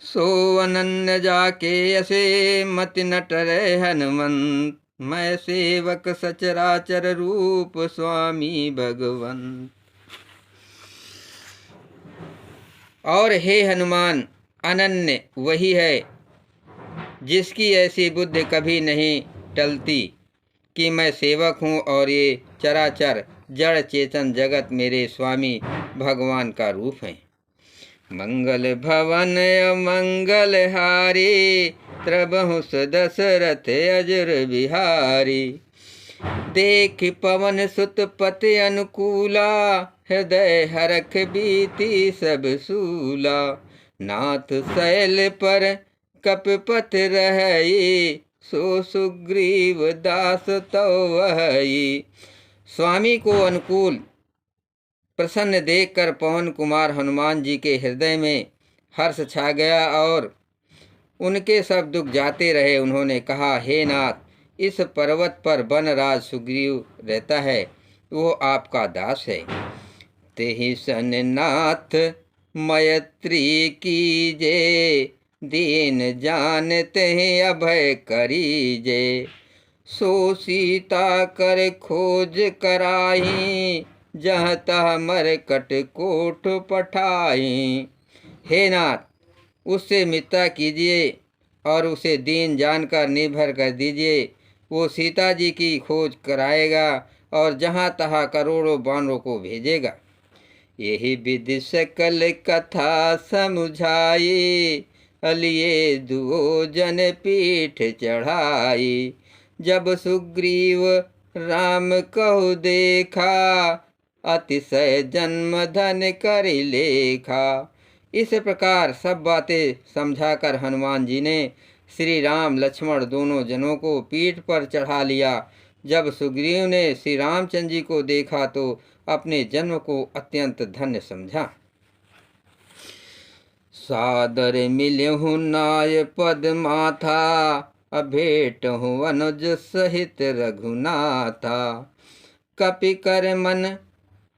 सो अनन्य जाके असे मति न टरे हनुमंत, मैं सेवक सचराचर रूप स्वामी भगवंत। और हे हनुमान, अनन्य वही है जिसकी ऐसी बुद्धि कभी नहीं टलती कि मैं सेवक हूँ और ये चराचर जड़ चेतन जगत मेरे स्वामी भगवान का रूप है। मंगल भवन मंगल हारी, त्रबहु दशरथ अजर बिहारी। देख पवन सुत पति अनुकूला, हृदय हरख बीती सब सूला। नाथ शैल पर कपपथ रहई, सो सुग्रीव दास तो वही। स्वामी को अनुकूल प्रसन्न देखकर पवन कुमार हनुमान जी के हृदय में हर्ष छा गया और उनके सब दुख जाते रहे। उन्होंने कहा, हे नाथ, इस पर्वत पर वनराज सुग्रीव रहता है, वो आपका दास है। तेहि सन नाथ मैत्री कीजे, दीन जान तेहि अभय करीजे। सो सीता कर खोज कराई, जहाँ तह मरकट कोट पठाई। हे नाथ, उससे मित्रता कीजिए और उसे दीन जानकर निर्भर कर दीजिए। वो सीता जी की खोज कराएगा और जहाँ तहाँ करोड़ों बानरों को भेजेगा। यही विधि सकल कथा समझाई, अलिए दुओ जन पीठ चढ़ाई। जब सुग्रीव राम कहु देखा, अतिशय जन्म धन कर लेखा। इस प्रकार सब बातें समझाकर हनुमान जी ने श्री राम लक्ष्मण दोनों जनों को पीठ पर चढ़ा लिया। जब सुग्रीव ने श्री रामचंद्र जी को देखा तो अपने जन्म को अत्यंत धन्य समझा। सादर मिलहु नाय पद माथा, अभेट हूँ अनुज सहित रघुनाथा। कपि कर मन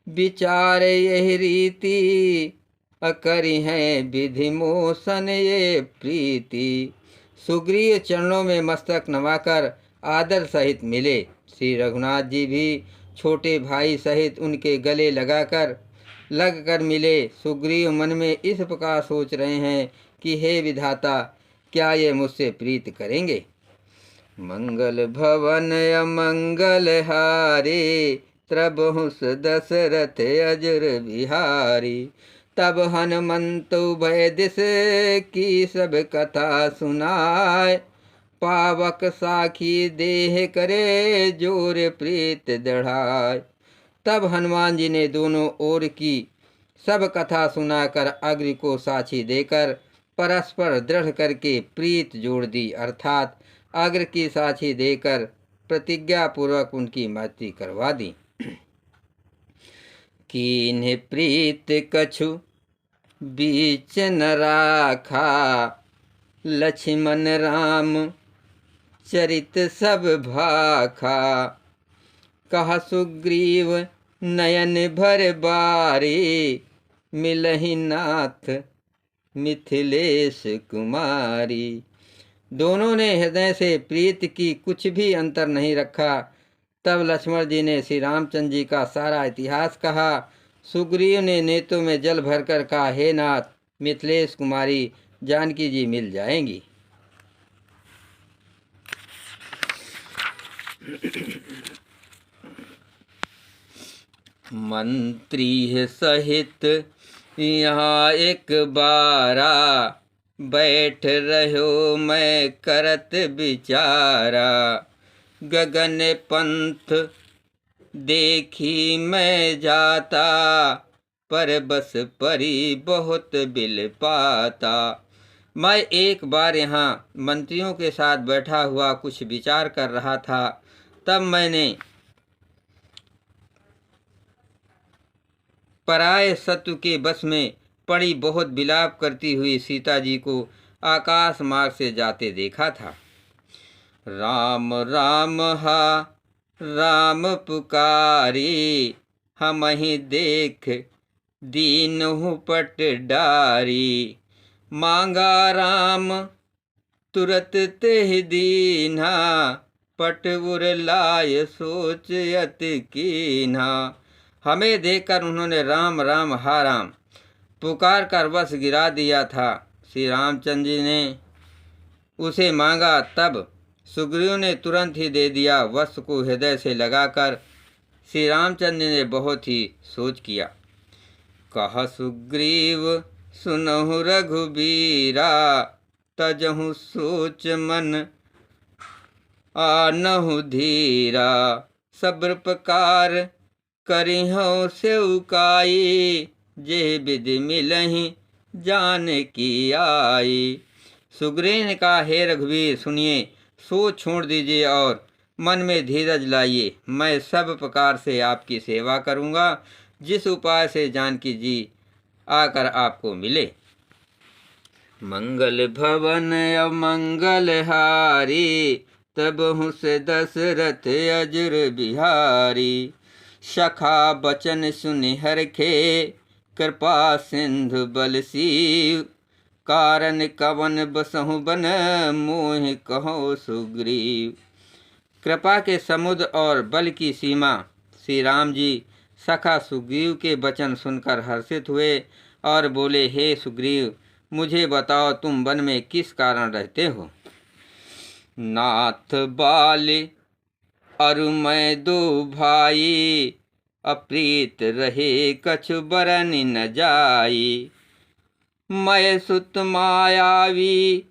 विचार यही रीति, अकरि हैं विधि मोसन ये प्रीति। सुग्रीव चरणों में मस्तक नवाकर आदर सहित मिले। श्री रघुनाथ जी भी छोटे भाई सहित उनके गले लग कर मिले। सुग्रीव मन में इस प्रकार सोच रहे हैं कि हे विधाता, क्या ये मुझसे प्रीत करेंगे। मंगल भवन अमंगल हारे, त्रबहु दशरथ अजर बिहारी। तब हनुमंत भय दिस की सब कथा सुनाय, पावक साखी देह करे जोर प्रीत दढ़ाय। तब हनुमान जी ने दोनों ओर की सब कथा सुनाकर अग्नि को साक्षी देकर परस्पर दृढ़ करके प्रीत जोड़ दी, अर्थात अग्र की साक्षी देकर प्रतिज्ञा पूर्वक उनकी मैत्री करवा दी। कीन्ह प्रीत कछु बीच न राखा, लक्ष्मण राम चरित सब भाखा। कहा सुग्रीव नयन भर बारी, मिलहि नाथ मिथिलेश कुमारी। दोनों ने हृदय से प्रीत की कुछ भी अंतर नहीं रखा। तब लक्ष्मण जी ने श्री रामचंद्र जी का सारा इतिहास कहा। सुग्रीव ने नेत्रों में जल भरकर कहा, हे नाथ, मिथिलेश कुमारी जानकी जी मिल जाएंगी। मंत्री सहित यहाँ एक बारा, बैठ रहो मैं करत विचारा। गगन पंथ देखी मैं जाता, पर बस परी बहुत बिल पाता। मैं एक बार यहाँ मंत्रियों के साथ बैठा हुआ कुछ विचार कर रहा था। तब मैंने पराये शत्रु के बस में पड़ी बहुत विलाप करती हुई सीता जी को आकाश मार्ग से जाते देखा था। राम राम हा राम पुकारी, हम ही देख दीन हूँ पट डारी। मांगा राम तुरत तेहि दीन्हा, पट उर लाय सोच अति कीन्हा। हमें देखकर उन्होंने राम राम हा राम पुकार कर वश गिरा दिया था। श्री रामचंद्र जी ने उसे मांगा, तब सुग्रीव ने तुरंत ही दे दिया। वस्त्र को हृदय से लगाकर श्री रामचंद्र ने बहुत ही सोच किया। कह सुग्रीव सुनहु रघुबीरा, तजहु सोच मन आनहु धीरा। सब्र प्रकार करिहु सेवकाई, जे विधि मिलहि जान की आई। सुग्रीव ने कहा, हे रघुवीर सुनिए, सोच छोड़ दीजिए और मन में धीरज लाइए। मैं सब प्रकार से आपकी सेवा करूंगा, जिस उपाय से जानकी जी आकर आपको मिले। मंगल भवन अमंगल हारी, तब हुस दशरथ अजुर बिहारी। सखा बचन सुनि हरखे, कृपा सिंधु बल सीव। कारण कवन बसहु बन, मोहि कहो सुग्रीव। कृपा के समुद्र और बल की सीमा श्री राम जी सखा सुग्रीव के वचन सुनकर हर्षित हुए और बोले, हे सुग्रीव, मुझे बताओ तुम वन में किस कारण रहते हो। नाथ बाल अरु मैं दो भाई, अप्रीत रहे कछु बरन न जाई। मैं सुत मायावी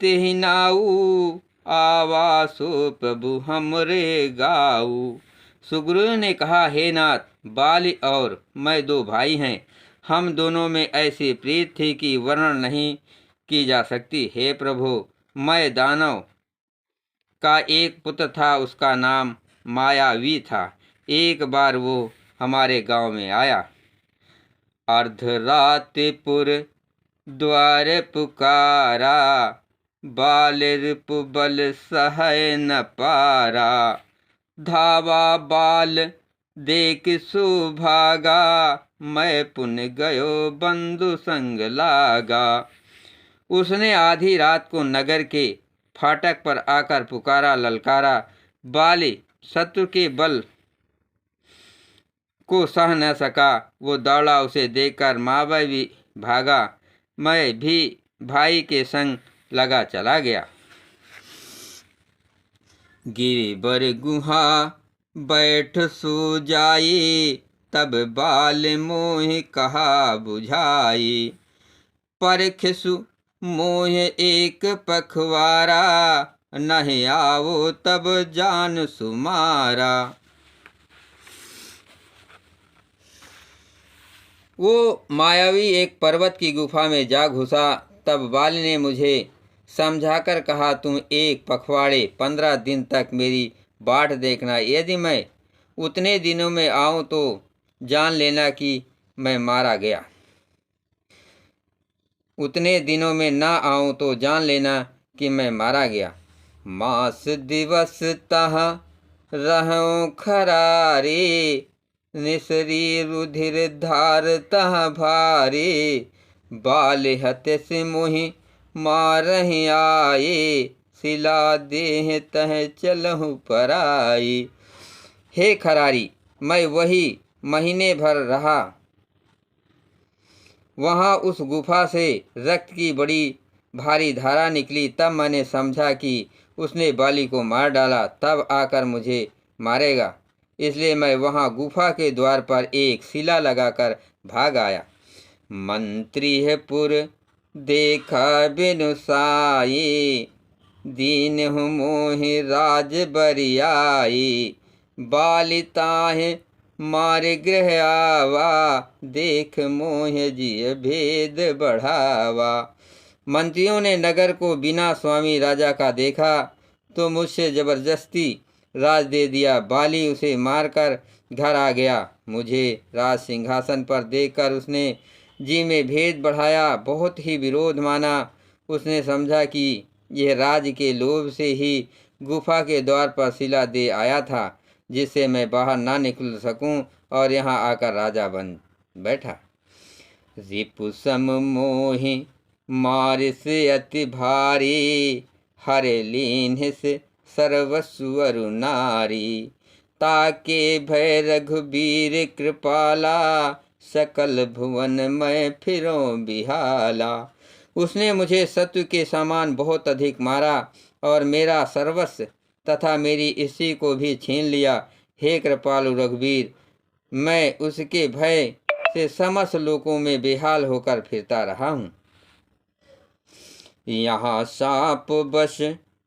तेहि नाऊ, आवासो प्रभु हमरे गाऊ। सुग्रीव ने कहा, हे नाथ, बाली और मैं दो भाई हैं। हम दोनों में ऐसी प्रीत थी कि वर्णन नहीं की जा सकती। हे प्रभु, मैं दानव का एक पुत्र था, उसका नाम मायावी था। एक बार वो हमारे गांव में आया। अर्धरात्रिपुर द्वार पुकारा, बाल रिपु बल सहय न पारा। धावा बाल देख सुभागा, मैं पुन गयो बंधु संग लागा। उसने आधी रात को नगर के फाटक पर आकर पुकारा, ललकारा। बाली शत्रु के बल को सह न सका, वो दौड़ा। उसे देखकर मायावी भागा। मैं भी भाई के संग लगा चला गया। गिरिबर गुहा बैठ सो जाई, तब बाल मोह कहा बुझाई। परखसु मोह एक पखवारा, नहीं आवो तब जान सुमारा। वो मायावी एक पर्वत की गुफा में जा घुसा। तब बाल ने मुझे समझाकर कहा, तुम एक पखवाड़े 15 दिन तक मेरी बाट देखना। यदि मैं उतने दिनों में आऊं तो जान लेना कि मैं मारा गया। उतने दिनों में ना आऊं तो जान लेना कि मैं मारा गया। मास दिवस तह रहूं खरारे, निसरी रुधिर धार तह भारे। बाल हत्य से मोहि मारहि आए, सिला देह तह चलहु पराई। हे खरारी, मैं वही महीने भर रहा। वहाँ उस गुफा से रक्त की बड़ी भारी धारा निकली। तब मैंने समझा कि उसने बाली को मार डाला, तब आकर मुझे मारेगा। इसलिए मैं वहाँ गुफा के द्वार पर एक शिला लगाकर भाग आया। मंत्री है पुर देखा बिनु साई, दीन हूँ मोहि राज बरियाई। बालिताहे मारे गृह आवा, देख मोह जिय भेद बढ़ावा। मंत्रियों ने नगर को बिना स्वामी राजा का देखा तो मुझसे जबरदस्ती राज दे दिया। बाली उसे मारकर घर आ गया। मुझे राज सिंहासन पर देखकर उसने जी में भेद बढ़ाया, बहुत ही विरोध माना। उसने समझा कि यह राज के लोभ से ही गुफा के द्वार पर शिला दे आया था, जिससे मैं बाहर ना निकल सकूं और यहाँ आकर राजा बन बैठा। रिपु सम मोहि मारिस अति भारी, हरे लीन्ह से सर्वस्व अरु नारी। ताके भय रघुबीर कृपाला, सकल भुवन मैं फिरो बिहाला। उसने मुझे शत्रु के समान बहुत अधिक मारा और मेरा सर्वस्व तथा मेरी स्त्री को भी छीन लिया। हे कृपालु रघुवीर, मैं उसके भय से समस्त लोकों में बेहाल होकर फिरता रहा हूँ। यहाँ साप बस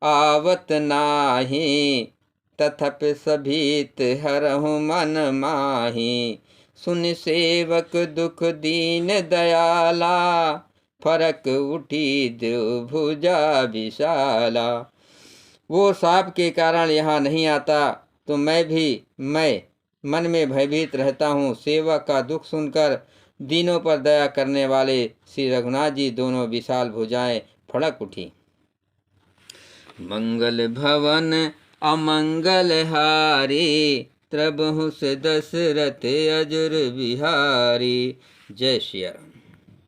आवत नाही, तथापि सभीत हरहु मन माही। सुन सेवक दुख दीन दयाला, फरक उठी देव भुजा विशाला। वो सांप के कारण यहाँ नहीं आता तो मैं मन में भयभीत रहता हूँ। सेवक का दुख सुनकर दीनों पर दया करने वाले श्री रघुनाथ जी दोनों विशाल भुजाएं फड़क उठी। मंगल भवन अमंगल हारी, त्रबहुस दशरथ अजुर बिहारी। जय श्री राम।